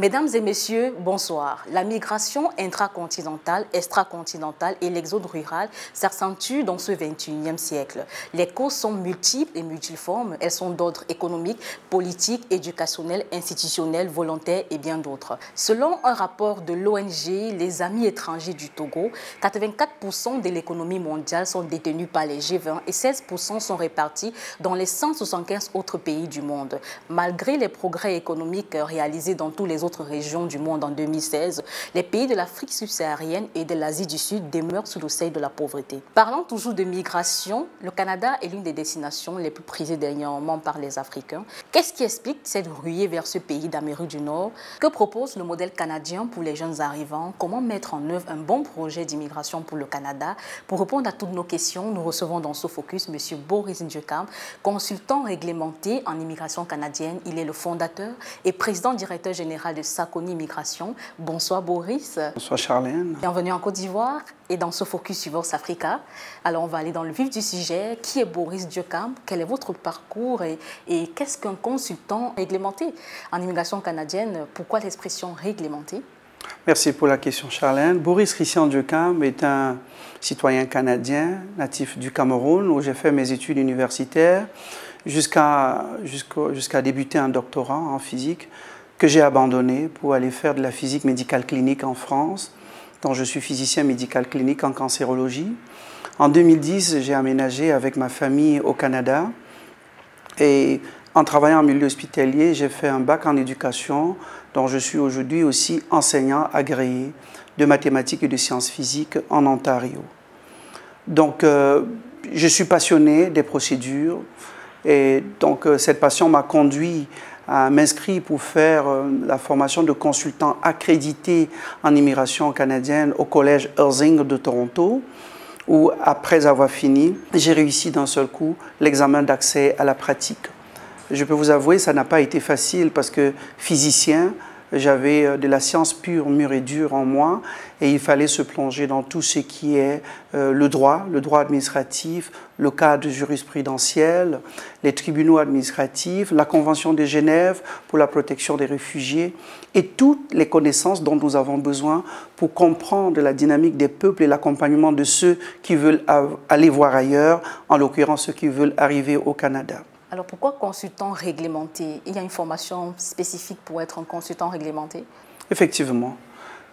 Mesdames et messieurs, bonsoir. La migration intracontinentale, extracontinentale et l'exode rural s'accentuent dans ce 21e siècle. Les causes sont multiples et multiformes. Elles sont d'ordre économique, politique, éducationnel, institutionnel, volontaire et bien d'autres. Selon un rapport de l'ONG Les Amis étrangers du Togo, 84% de l'économie mondiale sont détenus par les G20 et 16% sont répartis dans les 175 autres pays du monde. Malgré les progrès économiques réalisés dans tous les autres régions du monde en 2016, les pays de l'Afrique subsaharienne et de l'Asie du Sud demeurent sous le seuil de la pauvreté. Parlant toujours de migration, le Canada est l'une des destinations les plus prisées dernièrement par les Africains. Qu'est-ce qui explique cette ruée vers ce pays d'Amérique du Nord? Que propose le modèle canadien pour les jeunes arrivants? Comment mettre en œuvre un bon projet d'immigration pour le Canada? Pour répondre à toutes nos questions, nous recevons dans ce focus M. Boris Ndiokam, consultant réglementé en immigration canadienne. Il est le fondateur et président-directeur général de Sakoni Immigration. Bonsoir Boris. Bonsoir Charlène. Bienvenue en Côte d'Ivoire et dans ce focus sur Vox Africa. Alors on va aller dans le vif du sujet. Qui est Boris Ndiokam? Quel est votre parcours et qu'est-ce qu'un consultant réglementé en immigration canadienne? Pourquoi l'expression réglementé? Merci pour la question Charlène. Boris Christian Ndiokam est un citoyen canadien natif du Cameroun où j'ai fait mes études universitaires jusqu'à débuter un doctorat en physique que j'ai abandonné pour aller faire de la physique médicale clinique en France, dont je suis physicien médical clinique en cancérologie. En 2010, j'ai aménagé avec ma famille au Canada et en travaillant en milieu hospitalier, j'ai fait un bac en éducation dont je suis aujourd'hui aussi enseignant agréé de mathématiques et de sciences physiques en Ontario. Donc, je suis passionné des procédures et donc cette passion m'a conduit à m'inscrire pour faire la formation de consultant accrédité en immigration canadienne au collège Herzing de Toronto, où après avoir fini, j'ai réussi d'un seul coup l'examen d'accès à la pratique. Je peux vous avouer, ça n'a pas été facile parce que physicien, j'avais de la science pure, mûre et dure en moi et il fallait se plonger dans tout ce qui est le droit administratif, le cadre jurisprudentiel, les tribunaux administratifs, la Convention de Genève pour la protection des réfugiés et toutes les connaissances dont nous avons besoin pour comprendre la dynamique des peuples et l'accompagnement de ceux qui veulent aller voir ailleurs, en l'occurrence ceux qui veulent arriver au Canada. Alors pourquoi consultant réglementé? Il y a une formation spécifique pour être un consultant réglementé? Effectivement.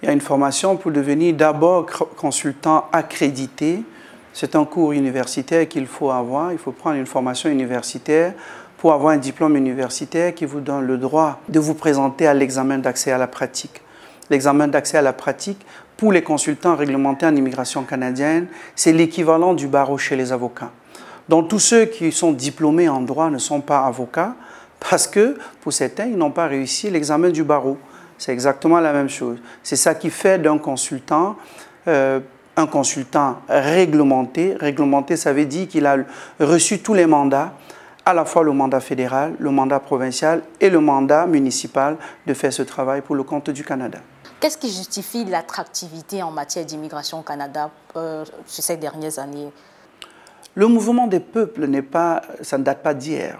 Il y a une formation pour devenir d'abord consultant accrédité. C'est un cours universitaire qu'il faut avoir. Il faut prendre une formation universitaire pour avoir un diplôme universitaire qui vous donne le droit de vous présenter à l'examen d'accès à la pratique. L'examen d'accès à la pratique, pour les consultants réglementés en immigration canadienne, c'est l'équivalent du barreau chez les avocats. Donc tous ceux qui sont diplômés en droit ne sont pas avocats parce que pour certains, ils n'ont pas réussi l'examen du barreau. C'est exactement la même chose. C'est ça qui fait d'un consultant un consultant réglementé. Réglementé, ça veut dire qu'il a reçu tous les mandats, à la fois le mandat fédéral, le mandat provincial et le mandat municipal de faire ce travail pour le compte du Canada. Qu'est-ce qui justifie l'attractivité en matière d'immigration au Canada sur ces dernières années? Le mouvement des peuples ça ne date pas d'hier.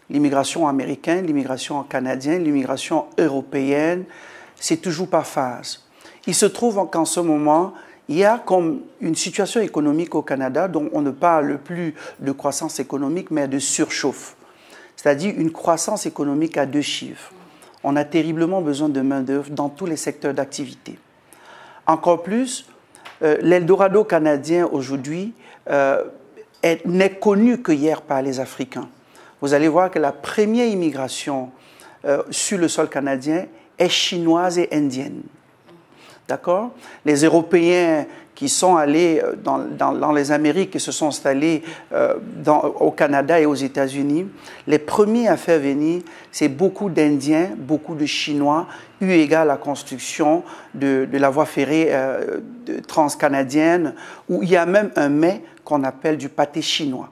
L'immigration américaine, l'immigration canadienne, l'immigration européenne, c'est toujours par phase. Il se trouve qu'en ce moment, il y a comme une situation économique au Canada dont on ne parle plus de croissance économique, mais de surchauffe. C'est-à-dire une croissance économique à 2 chiffres. On a terriblement besoin de main-d'œuvre dans tous les secteurs d'activité. Encore plus, l'Eldorado canadien aujourd'hui n'est connu que hier par les Africains. Vous allez voir que la première immigration sur le sol canadien est chinoise et indienne. D'accord? Les Européens qui sont allés dans les Amériques et se sont installés au Canada et aux États-Unis, les premiers à faire venir, c'est beaucoup d'Indiens, beaucoup de Chinois, eu égard à la construction de la voie ferrée transcanadienne, où il y a même un mets qu'on appelle du pâté chinois,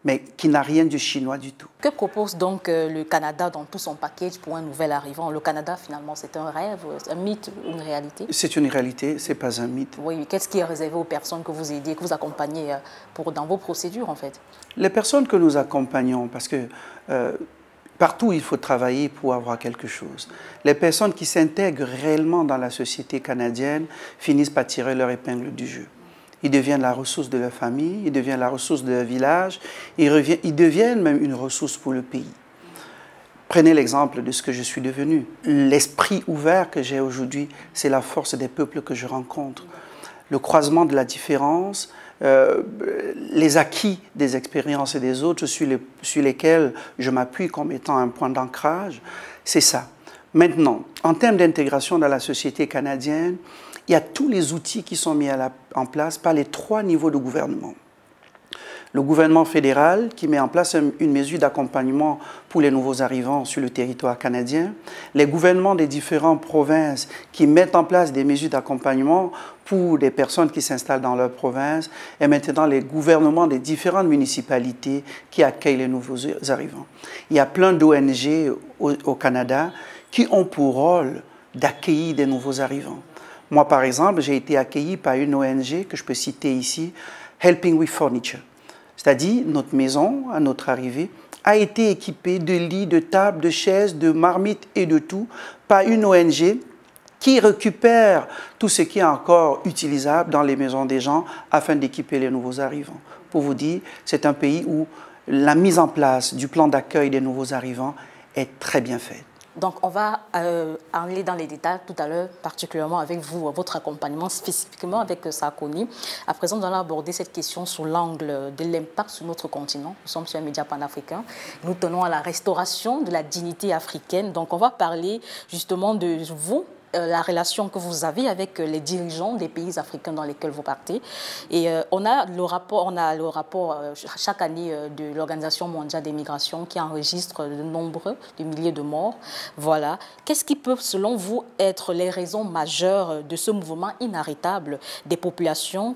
mais qui n'a rien de chinois du tout. Que propose donc le Canada dans tout son package pour un nouvel arrivant? Le Canada, finalement, c'est un rêve, un mythe, une réalité? C'est une réalité, ce n'est pas un mythe. Oui, qu'est-ce qui est réservé aux personnes que vous aidez, que vous accompagnez dans vos procédures, en fait? Les personnes que nous accompagnons, parce partout, il faut travailler pour avoir quelque chose. Les personnes qui s'intègrent réellement dans la société canadienne finissent par tirer leur épingle du jeu. Ils deviennent la ressource de leur famille, ils deviennent la ressource de leur village, ils deviennent même une ressource pour le pays. Prenez l'exemple de ce que je suis devenu. L'esprit ouvert que j'ai aujourd'hui, c'est la force des peuples que je rencontre. Le croisement de la différence, les acquis des expériences des autres sur lesquels je m'appuie comme étant un point d'ancrage, c'est ça. Maintenant, en termes d'intégration dans la société canadienne, il y a tous les outils qui sont mis en place par les 3 niveaux de gouvernement. Le gouvernement fédéral qui met en place une mesure d'accompagnement pour les nouveaux arrivants sur le territoire canadien, les gouvernements des différentes provinces qui mettent en place des mesures d'accompagnement pour des personnes qui s'installent dans leur province, et maintenant les gouvernements des différentes municipalités qui accueillent les nouveaux arrivants. Il y a plein d'ONG au Canada qui ont pour rôle d'accueillir des nouveaux arrivants. Moi, par exemple, j'ai été accueilli par une ONG que je peux citer ici, Helping with Furniture. C'est-à-dire, notre maison, à notre arrivée, a été équipée de lits, de tables, de chaises, de marmites et de tout par une ONG qui récupère tout ce qui est encore utilisable dans les maisons des gens afin d'équiper les nouveaux arrivants. Pour vous dire, c'est un pays où la mise en place du plan d'accueil des nouveaux arrivants est très bien faite. Donc, on va aller dans les détails tout à l'heure, particulièrement avec vous, votre accompagnement, spécifiquement avec Sarkoni. À présent, nous allons aborder cette question sous l'angle de l'impact sur notre continent. Nous sommes sur un média panafricain. Nous tenons à la restauration de la dignité africaine. Donc, on va parler justement de vous, la relation que vous avez avec les dirigeants des pays africains dans lesquels vous partez. Et on a le rapport chaque année de l'Organisation mondiale des migrations qui enregistre de milliers de morts. Voilà. Qu'est-ce qui peut, selon vous, être les raisons majeures de ce mouvement inarrêtable des populations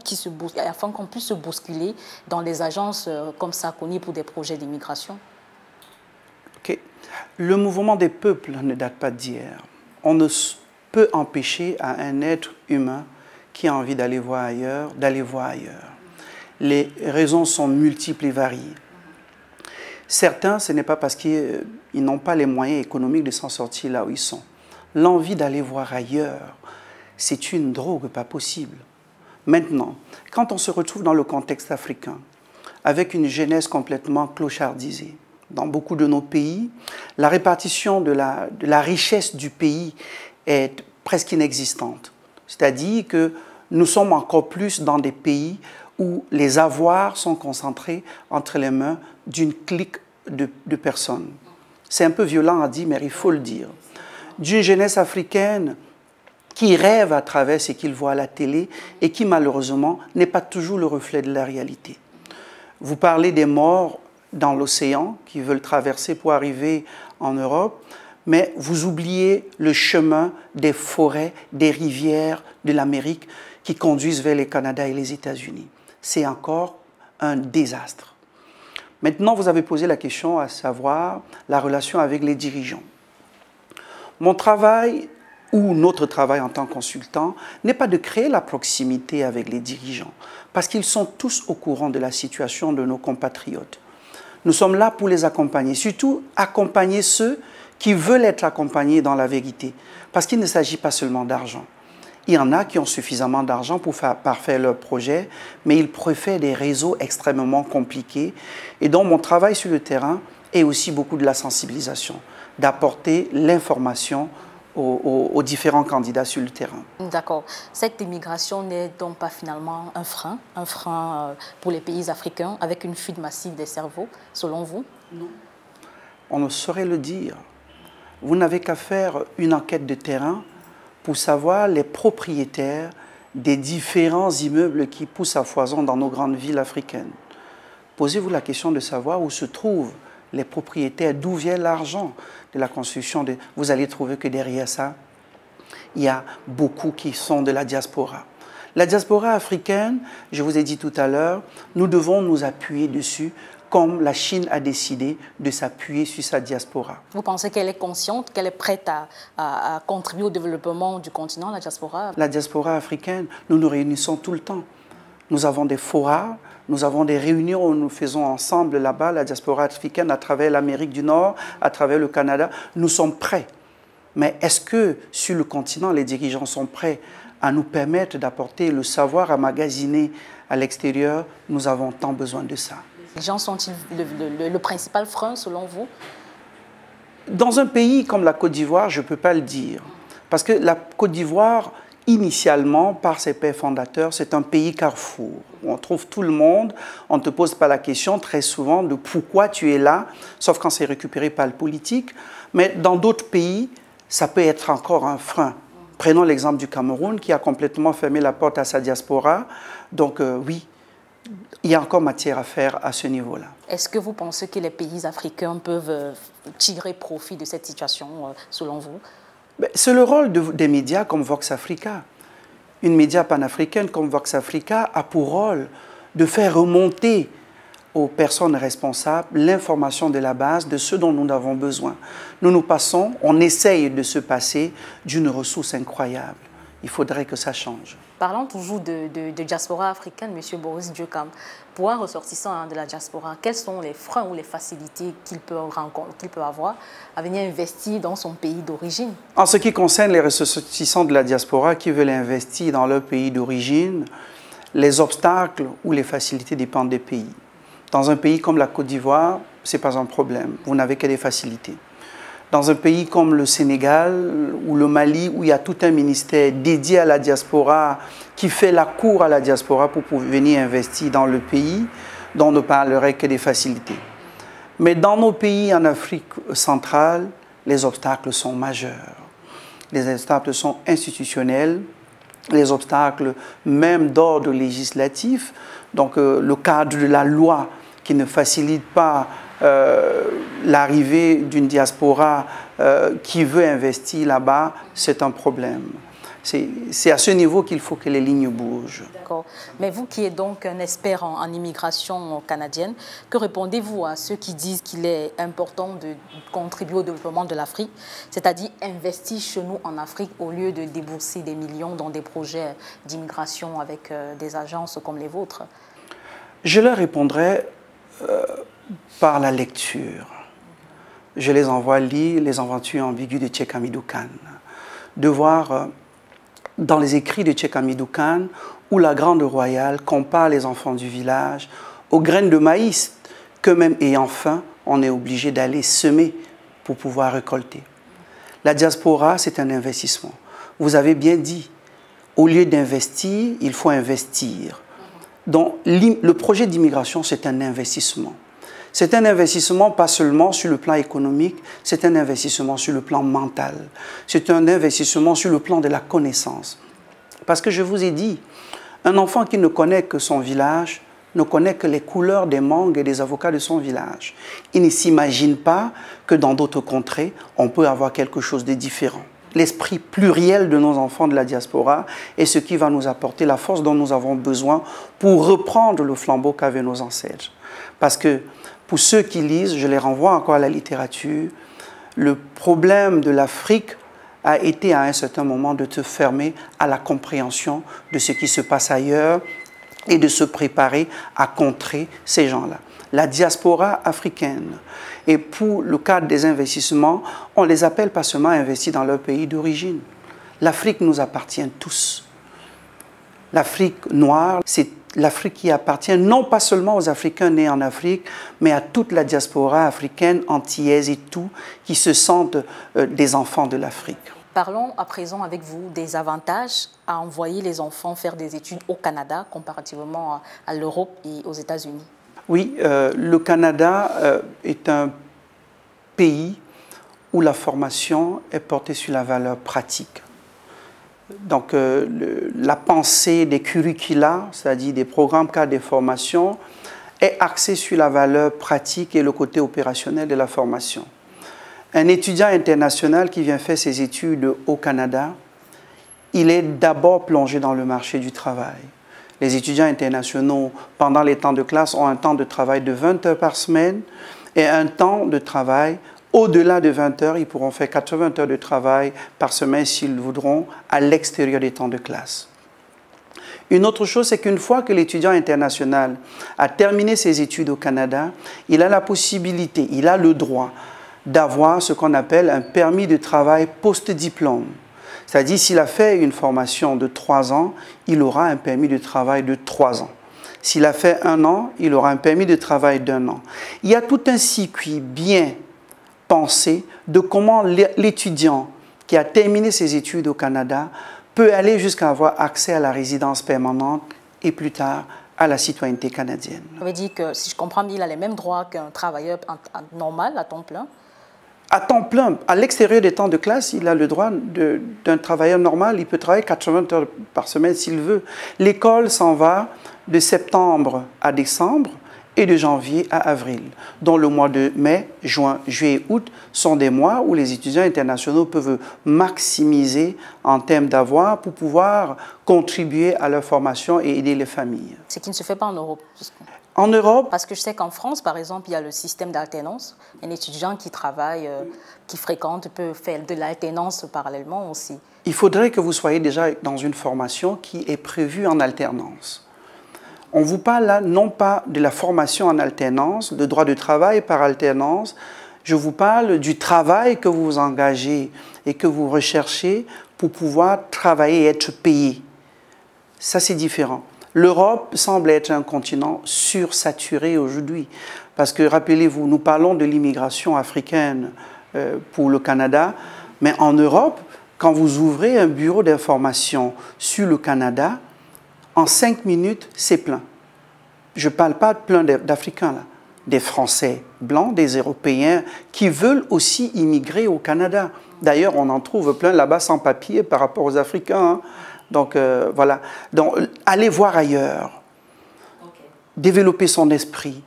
afin qu'on puisse se bousculer dans des agences comme Sarkoni pour des projets d'immigration? Okay. Le mouvement des peuples ne date pas d'hier. On ne peut empêcher à un être humain qui a envie d'aller voir ailleurs, d'aller voir ailleurs. Les raisons sont multiples et variées. Certains, ce n'est pas parce qu'ils n'ont pas les moyens économiques de s'en sortir là où ils sont. L'envie d'aller voir ailleurs, c'est une drogue pas possible. Maintenant, quand on se retrouve dans le contexte africain, avec une jeunesse complètement clochardisée, dans beaucoup de nos pays, la répartition de la richesse du pays est presque inexistante. C'est-à-dire que nous sommes encore plus dans des pays où les avoirs sont concentrés entre les mains d'une clique de personnes. C'est un peu violent à dire, mais il faut le dire. D'une jeunesse africaine qui rêve à travers ce qu'il voit à la télé et qui, malheureusement, n'est pas toujours le reflet de la réalité. Vous parlez des morts dans l'océan qui veulent traverser pour arriver en Europe, mais vous oubliez le chemin des forêts, des rivières de l'Amérique qui conduisent vers le Canada et les États-Unis. C'est encore un désastre. Maintenant, vous avez posé la question à savoir la relation avec les dirigeants. Mon travail, ou notre travail en tant que consultant, n'est pas de créer la proximité avec les dirigeants, parce qu'ils sont tous au courant de la situation de nos compatriotes. Nous sommes là pour les accompagner, surtout accompagner ceux qui veulent être accompagnés dans la vérité, parce qu'il ne s'agit pas seulement d'argent. Il y en a qui ont suffisamment d'argent pour parfaire leur projet, mais ils préfèrent des réseaux extrêmement compliqués. Et donc, mon travail sur le terrain est aussi beaucoup de la sensibilisation, d'apporter l'information aux différents candidats sur le terrain. D'accord. Cette immigration n'est donc pas finalement un frein pour les pays africains, avec une fuite massive des cerveaux, selon vous? Non. On ne saurait le dire. Vous n'avez qu'à faire une enquête de terrain pour savoir les propriétaires des différents immeubles qui poussent à foison dans nos grandes villes africaines. Posez-vous la question de savoir où se trouvent les propriétaires, d'où vient l'argent de la construction. Vous allez trouver que derrière ça, il y a beaucoup qui sont de la diaspora. La diaspora africaine, je vous ai dit tout à l'heure, nous devons nous appuyer dessus comme la Chine a décidé de s'appuyer sur sa diaspora. Vous pensez qu'elle est consciente, qu'elle est prête à contribuer au développement du continent, la diaspora? La diaspora africaine, nous nous réunissons tout le temps. Nous avons des forats, nous avons des réunions où nous faisons ensemble là-bas, la diaspora africaine, à travers l'Amérique du Nord, à travers le Canada. Nous sommes prêts. Mais est-ce que sur le continent, les dirigeants sont prêts à nous permettre d'apporter le savoir à magasiner à l'extérieur? Nous avons tant besoin de ça. Les gens sont-ils le principal frein selon vous? Dans un pays comme la Côte d'Ivoire, je ne peux pas le dire. Parce que la Côte d'Ivoire, initialement, par ses pères fondateurs, c'est un pays carrefour. On trouve tout le monde, on ne te pose pas la question très souvent de pourquoi tu es là, sauf quand c'est récupéré par le politique. Mais dans d'autres pays, ça peut être encore un frein. Prenons l'exemple du Cameroun qui a complètement fermé la porte à sa diaspora. Donc oui, il y a encore matière à faire à ce niveau-là. Est-ce que vous pensez que les pays africains peuvent tirer profit de cette situation, selon vous? C'est le rôle des médias comme Vox Africa. Une média panafricaine comme Vox Africa a pour rôle de faire remonter aux personnes responsables l'information de la base de ce dont nous avons besoin. On essaye de se passer d'une ressource incroyable. Il faudrait que ça change. Parlons toujours de diaspora africaine, M. Boris Dioukam. Pour un ressortissant de la diaspora, quels sont les freins ou les facilités qu'il peut avoir à venir investir dans son pays d'origine? En ce qui concerne les ressortissants de la diaspora qui veulent investir dans leur pays d'origine, les obstacles ou les facilités dépendent des pays. Dans un pays comme la Côte d'Ivoire, ce n'est pas un problème. Vous n'avez que des facilités. Dans un pays comme le Sénégal ou le Mali, où il y a tout un ministère dédié à la diaspora, qui fait la cour à la diaspora pour venir investir dans le pays, dont on ne parlerait que des facilités. Mais dans nos pays en Afrique centrale, les obstacles sont majeurs. Les obstacles sont institutionnels, les obstacles même d'ordre législatif, donc le cadre de la loi qui ne facilite pas l'arrivée d'une diaspora qui veut investir là-bas, c'est un problème. C'est à ce niveau qu'il faut que les lignes bougent. D'accord. Mais vous qui êtes donc un expert en immigration canadienne, que répondez-vous à ceux qui disent qu'il est important de contribuer au développement de l'Afrique, c'est-à-dire investir chez nous en Afrique au lieu de débourser des millions dans des projets d'immigration avec des agences comme les vôtres? Je leur répondrai par la lecture. Je les envoie lire les aventures ambiguës de Cheikh Hamidou Kane, de voir dans les écrits de Cheikh Hamidou Kane où la Grande Royale compare les enfants du village aux graines de maïs que même ayant faim, on est obligé d'aller semer pour pouvoir récolter. La diaspora, c'est un investissement. Vous avez bien dit, au lieu d'investir, il faut investir. Donc, le projet d'immigration, c'est un investissement. C'est un investissement pas seulement sur le plan économique, c'est un investissement sur le plan mental. C'est un investissement sur le plan de la connaissance. Parce que je vous ai dit, un enfant qui ne connaît que son village ne connaît que les couleurs des mangues et des avocats de son village. Il ne s'imagine pas que dans d'autres contrées, on peut avoir quelque chose de différent. L'esprit pluriel de nos enfants de la diaspora est ce qui va nous apporter la force dont nous avons besoin pour reprendre le flambeau qu'avaient nos ancêtres. Parce que pour ceux qui lisent, je les renvoie encore à la littérature, le problème de l'Afrique a été à un certain moment de te fermer à la compréhension de ce qui se passe ailleurs et de se préparer à contrer ces gens-là. La diaspora africaine. Et pour le cadre des investissements, on les appelle pas seulement à investir dans leur pays d'origine. L'Afrique nous appartient tous. L'Afrique noire, c'est l'Afrique qui appartient non pas seulement aux Africains nés en Afrique, mais à toute la diaspora africaine, antillaise et tout, qui se sentent des enfants de l'Afrique. Parlons à présent avec vous des avantages à envoyer les enfants faire des études au Canada comparativement à l'Europe et aux États-Unis. Oui, le Canada est un pays où la formation est portée sur la valeur pratique. Donc, la pensée des curricula, c'est-à-dire des programmes cadres des formations, est axée sur la valeur pratique et le côté opérationnel de la formation. Un étudiant international qui vient faire ses études au Canada, il est d'abord plongé dans le marché du travail. Les étudiants internationaux, pendant les temps de classe, ont un temps de travail de 20 heures par semaine et un temps de travail au-delà de 20 heures. Ils pourront faire 80 heures de travail par semaine s'ils voudront à l'extérieur des temps de classe. Une autre chose, c'est qu'une fois que l'étudiant international a terminé ses études au Canada, il a la possibilité, il a le droit d'avoir ce qu'on appelle un permis de travail post-diplôme. C'est-à-dire, s'il a fait une formation de 3 ans, il aura un permis de travail de 3 ans. S'il a fait 1 an, il aura un permis de travail d'1 an. Il y a tout un circuit bien pensé de comment l'étudiant qui a terminé ses études au Canada peut aller jusqu'à avoir accès à la résidence permanente et plus tard à la citoyenneté canadienne. Ça veut dire que, si je comprends bien, il a les mêmes droits qu'un travailleur normal à temps plein? À temps plein, à l'extérieur des temps de classe, il a le droit d'un travailleur normal. Il peut travailler 80 heures par semaine s'il veut. L'école s'en va de septembre à décembre et de janvier à avril. Donc le mois de mai, juin, juillet, août sont des mois où les étudiants internationaux peuvent maximiser en termes d'avoir pour pouvoir contribuer à leur formation et aider les familles. Ce qui ne se fait pas en Europe. En Europe, parce que je sais qu'en France, par exemple, il y a le système d'alternance. Un étudiant qui travaille, qui fréquente, peut faire de l'alternance parallèlement aussi. Il faudrait que vous soyez déjà dans une formation qui est prévue en alternance. On vous parle là non pas de la formation en alternance, de droit de travail par alternance, je vous parle du travail que vous vous engagez et que vous recherchez pour pouvoir travailler et être payé. Ça, c'est différent. L'Europe semble être un continent sursaturé aujourd'hui. Parce que, rappelez-vous, nous parlons de l'immigration africaine pour le Canada, mais en Europe, quand vous ouvrez un bureau d'information sur le Canada, en 5 minutes, c'est plein. Je ne parle pas de plein d'Africains, là. Des Français blancs, des Européens qui veulent aussi immigrer au Canada. D'ailleurs, on en trouve plein là-bas sans papier par rapport aux Africains. Hein. Donc, voilà. Donc, aller voir ailleurs, développer son esprit,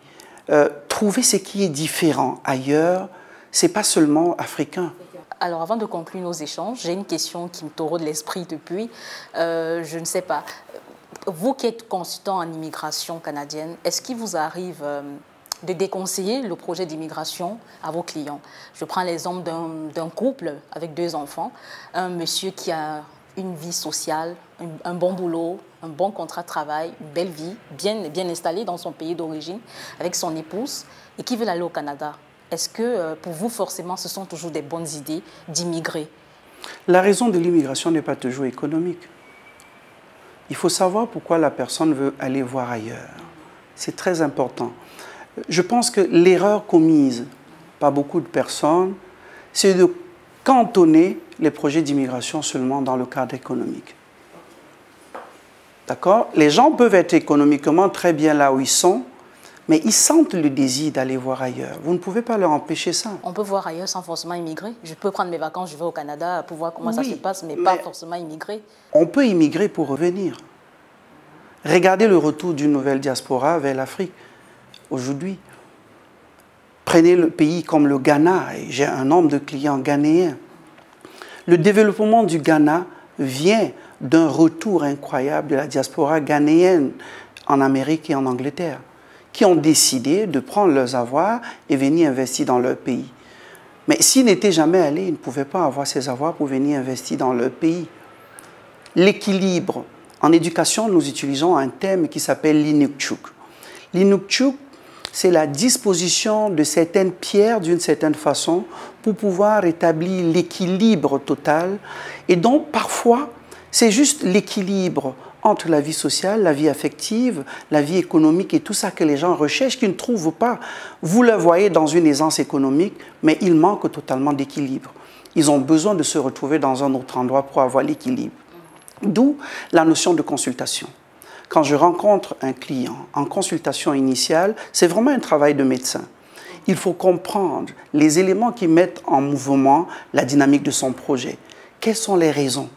trouver ce qui est différent ailleurs, ce n'est pas seulement africain. Alors, avant de conclure nos échanges, j'ai une question qui me taureau de l'esprit depuis. Je ne sais pas. Vous qui êtes consultant en immigration canadienne, est-ce qu'il vous arrive de déconseiller le projet d'immigration à vos clients? Je prends l'exemple d'un couple avec 2 enfants, un monsieur qui a une vie sociale, un bon boulot, un bon contrat de travail, une belle vie, bien installée dans son pays d'origine, avec son épouse, et qui veut aller au Canada. Est-ce que pour vous, forcément, ce sont toujours des bonnes idées d'immigrer? La raison de l'immigration n'est pas toujours économique. Il faut savoir pourquoi la personne veut aller voir ailleurs. C'est très important. Je pense que l'erreur commise par beaucoup de personnes, c'est de cantonner les projets d'immigration seulement dans le cadre économique. D'accord? Les gens peuvent être économiquement très bien là où ils sont, mais ils sentent le désir d'aller voir ailleurs. Vous ne pouvez pas leur empêcher ça. On peut voir ailleurs sans forcément immigrer. Je peux prendre mes vacances, je vais au Canada pour voir comment ça se passe, mais pas forcément immigrer. On peut immigrer pour revenir. Regardez le retour d'une nouvelle diaspora vers l'Afrique aujourd'hui. Prenez le pays comme le Ghana, et j'ai un nombre de clients ghanéens. Le développement du Ghana vient d'un retour incroyable de la diaspora ghanéenne en Amérique et en Angleterre, qui ont décidé de prendre leurs avoirs et venir investir dans leur pays. Mais s'ils n'étaient jamais allés, ils ne pouvaient pas avoir ces avoirs pour venir investir dans leur pays. L'équilibre. En éducation, nous utilisons un terme qui s'appelle l'inukchuk. L'inukchuk, c'est la disposition de certaines pierres d'une certaine façon pour pouvoir établir l'équilibre total. Et donc, parfois, c'est juste l'équilibre entre la vie sociale, la vie affective, la vie économique et tout ça que les gens recherchent, qu'ils ne trouvent pas. Vous le voyez dans une aisance économique, mais il manque totalement d'équilibre. Ils ont besoin de se retrouver dans un autre endroit pour avoir l'équilibre. D'où la notion de consultation. Quand je rencontre un client en consultation initiale, c'est vraiment un travail de médecin. Il faut comprendre les éléments qui mettent en mouvement la dynamique de son projet. Quelles sont les raisons?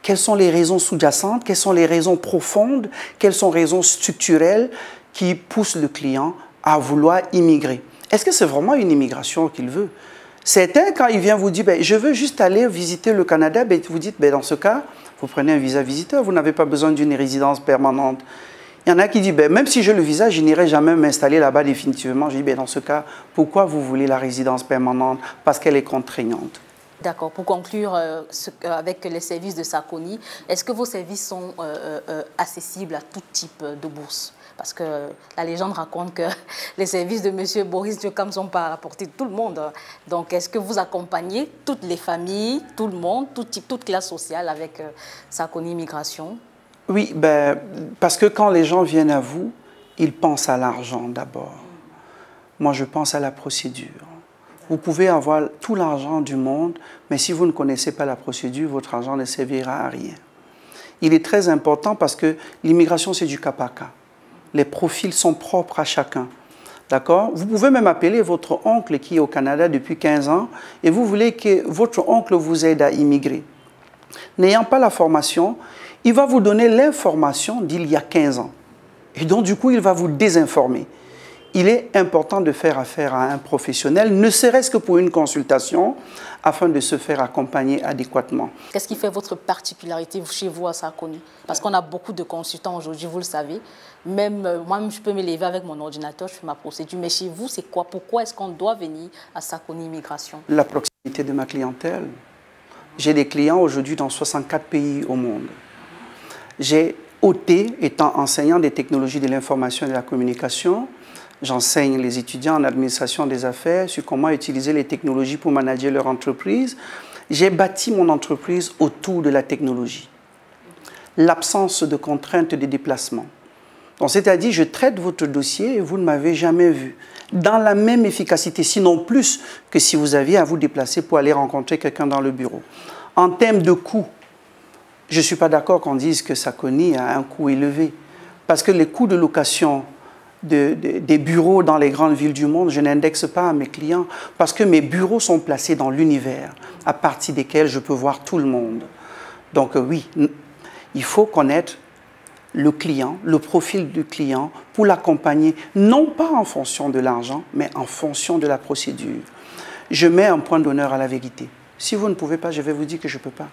Quelles sont les raisons sous-jacentes? Quelles sont les raisons profondes? Quelles sont les raisons structurelles qui poussent le client à vouloir immigrer? Est-ce que c'est vraiment une immigration qu'il veut? Certains, quand il vient vous dire « je veux juste aller visiter le Canada », vous dites « dans ce cas, vous prenez un visa visiteur, vous n'avez pas besoin d'une résidence permanente. » Il y en a qui disent « même si j'ai le visa, je n'irai jamais m'installer là-bas définitivement. » Je dis « dans ce cas, pourquoi vous voulez la résidence permanente? Parce qu'elle est contraignante. » D'accord. Pour conclure avec les services de Saconi, est-ce que vos services sont accessibles à tout type de bourse? Parce que la légende raconte que les services de M. Boris Diokham ne sont pas à la portée de tout le monde. Donc, est-ce que vous accompagnez toutes les familles, tout le monde, tout type, toute classe sociale avec Saconi Immigration? Oui, parce que quand les gens viennent à vous, ils pensent à l'argent d'abord. Moi, je pense à la procédure. Vous pouvez avoir tout l'argent du monde, mais si vous ne connaissez pas la procédure, votre argent ne servira à rien. Il est très important parce que l'immigration, c'est du cas par cas. Les profils sont propres à chacun. D'accord? Vous pouvez même appeler votre oncle qui est au Canada depuis 15 ans et vous voulez que votre oncle vous aide à immigrer. N'ayant pas la formation, il va vous donner l'information d'il y a 15 ans. Et donc, du coup, il va vous désinformer. Il est important de faire affaire à un professionnel, ne serait-ce que pour une consultation, afin de se faire accompagner adéquatement. Qu'est-ce qui fait votre particularité chez vous à Saconi? Parce qu'on a beaucoup de consultants aujourd'hui, vous le savez. Même moi, je peux me lever avec mon ordinateur, je fais ma procédure. Mais chez vous, c'est quoi? Pourquoi est-ce qu'on doit venir à Saconi Immigration? La proximité de ma clientèle. J'ai des clients aujourd'hui dans 64 pays au monde. J'ai OT, étant enseignant des technologies de l'information et de la communication. J'enseigne les étudiants en administration des affaires sur comment utiliser les technologies pour manager leur entreprise. J'ai bâti mon entreprise autour de la technologie. L'absence de contraintes de déplacement. C'est-à-dire, je traite votre dossier et vous ne m'avez jamais vu. Dans la même efficacité, sinon plus que si vous aviez à vous déplacer pour aller rencontrer quelqu'un dans le bureau. En termes de coûts, je ne suis pas d'accord qu'on dise que Saconi a un coût élevé. Parce que les coûts de location des bureaux dans les grandes villes du monde, je n'indexe pas à mes clients parce que mes bureaux sont placés dans l'univers à partir desquels je peux voir tout le monde. Donc oui, il faut connaître le client, le profil du client pour l'accompagner, non pas en fonction de l'argent, mais en fonction de la procédure. Je mets un point d'honneur à la vérité. Si vous ne pouvez pas, je vais vous dire que je ne peux pas.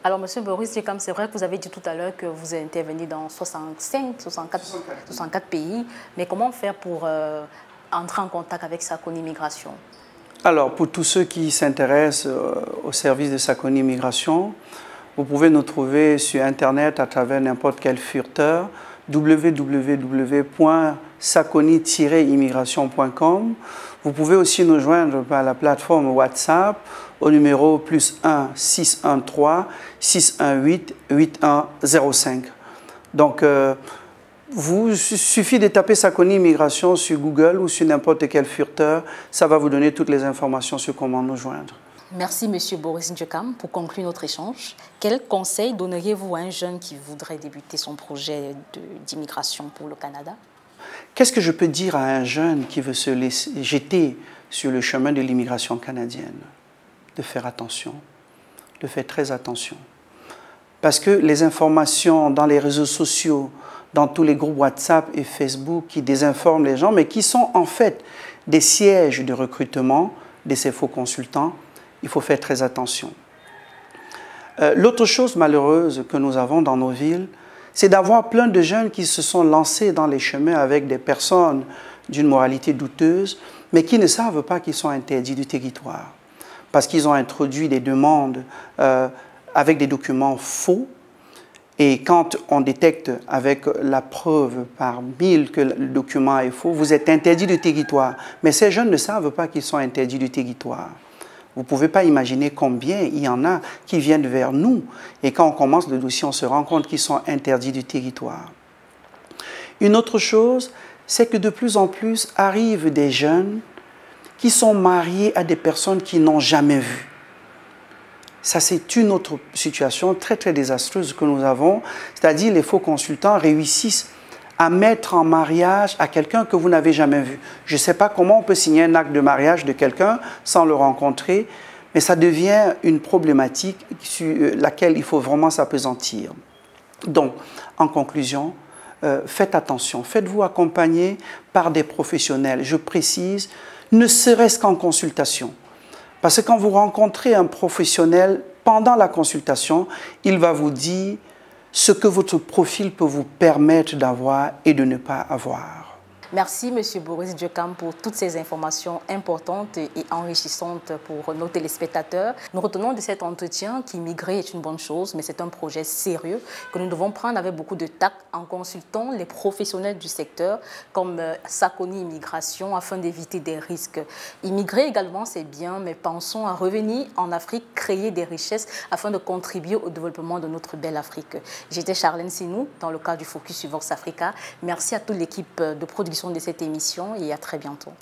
Alors, M. Boris Diokham, c'est vrai que vous avez dit tout à l'heure que vous intervenez dans 64 pays. Mais comment faire pour entrer en contact avec Saconi Immigration? Alors, pour tous ceux qui s'intéressent au service de Saconi Immigration, vous pouvez nous trouver sur Internet à travers n'importe quel furteur, www.saconi-immigration.com. Vous pouvez aussi nous joindre par la plateforme WhatsApp au numéro +1 613 618 8105. Donc, il suffit de taper Saconi Immigration sur Google ou sur n'importe quel furteur. Ça va vous donner toutes les informations sur comment nous joindre. Merci, M. Boris Diokham. Pour conclure notre échange, quel conseil donneriez-vous à un jeune qui voudrait débuter son projet d'immigration pour le Canada? Qu'est-ce que je peux dire à un jeune qui veut se laisser jeter sur le chemin de l'immigration canadienne? De faire attention, de faire très attention. Parce que les informations dans les réseaux sociaux, dans tous les groupes WhatsApp et Facebook qui désinforment les gens, mais qui sont en fait des sièges de recrutement de ces faux consultants, il faut faire très attention. L'autre chose malheureuse que nous avons dans nos villes, c'est d'avoir plein de jeunes qui se sont lancés dans les chemins avec des personnes d'une moralité douteuse, mais qui ne savent pas qu'ils sont interdits du territoire. Parce qu'ils ont introduit des demandes avec des documents faux. Et quand on détecte avec la preuve par 1000 que le document est faux, vous êtes interdit du territoire. Mais ces jeunes ne savent pas qu'ils sont interdits du territoire. Vous ne pouvez pas imaginer combien il y en a qui viennent vers nous. Et quand on commence le dossier, on se rend compte qu'ils sont interdits du territoire. Une autre chose, c'est que de plus en plus arrivent des jeunes qui sont mariés à des personnes qu'ils n'ont jamais vues. Ça, c'est une autre situation très, très désastreuse que nous avons. C'est-à-dire, les faux consultants réussissent à mettre en mariage à quelqu'un que vous n'avez jamais vu. Je ne sais pas comment on peut signer un acte de mariage de quelqu'un sans le rencontrer, mais ça devient une problématique sur laquelle il faut vraiment s'appesantir. Donc, en conclusion, faites attention, faites-vous accompagner par des professionnels. Je précise, ne serait-ce qu'en consultation. Parce que quand vous rencontrez un professionnel, pendant la consultation, il va vous dire ce que votre profil peut vous permettre d'avoir et de ne pas avoir. Merci, M. Boris Djokam, pour toutes ces informations importantes et enrichissantes pour nos téléspectateurs. Nous retenons de cet entretien qu'immigrer est une bonne chose, mais c'est un projet sérieux que nous devons prendre avec beaucoup de tact en consultant les professionnels du secteur comme Sakoni Immigration afin d'éviter des risques. Immigrer également, c'est bien, mais pensons à revenir en Afrique, créer des richesses afin de contribuer au développement de notre belle Afrique. J'étais Charlène Sinou dans le cadre du Focus sur Vox Africa. Merci à toute l'équipe de production de cette émission et à très bientôt.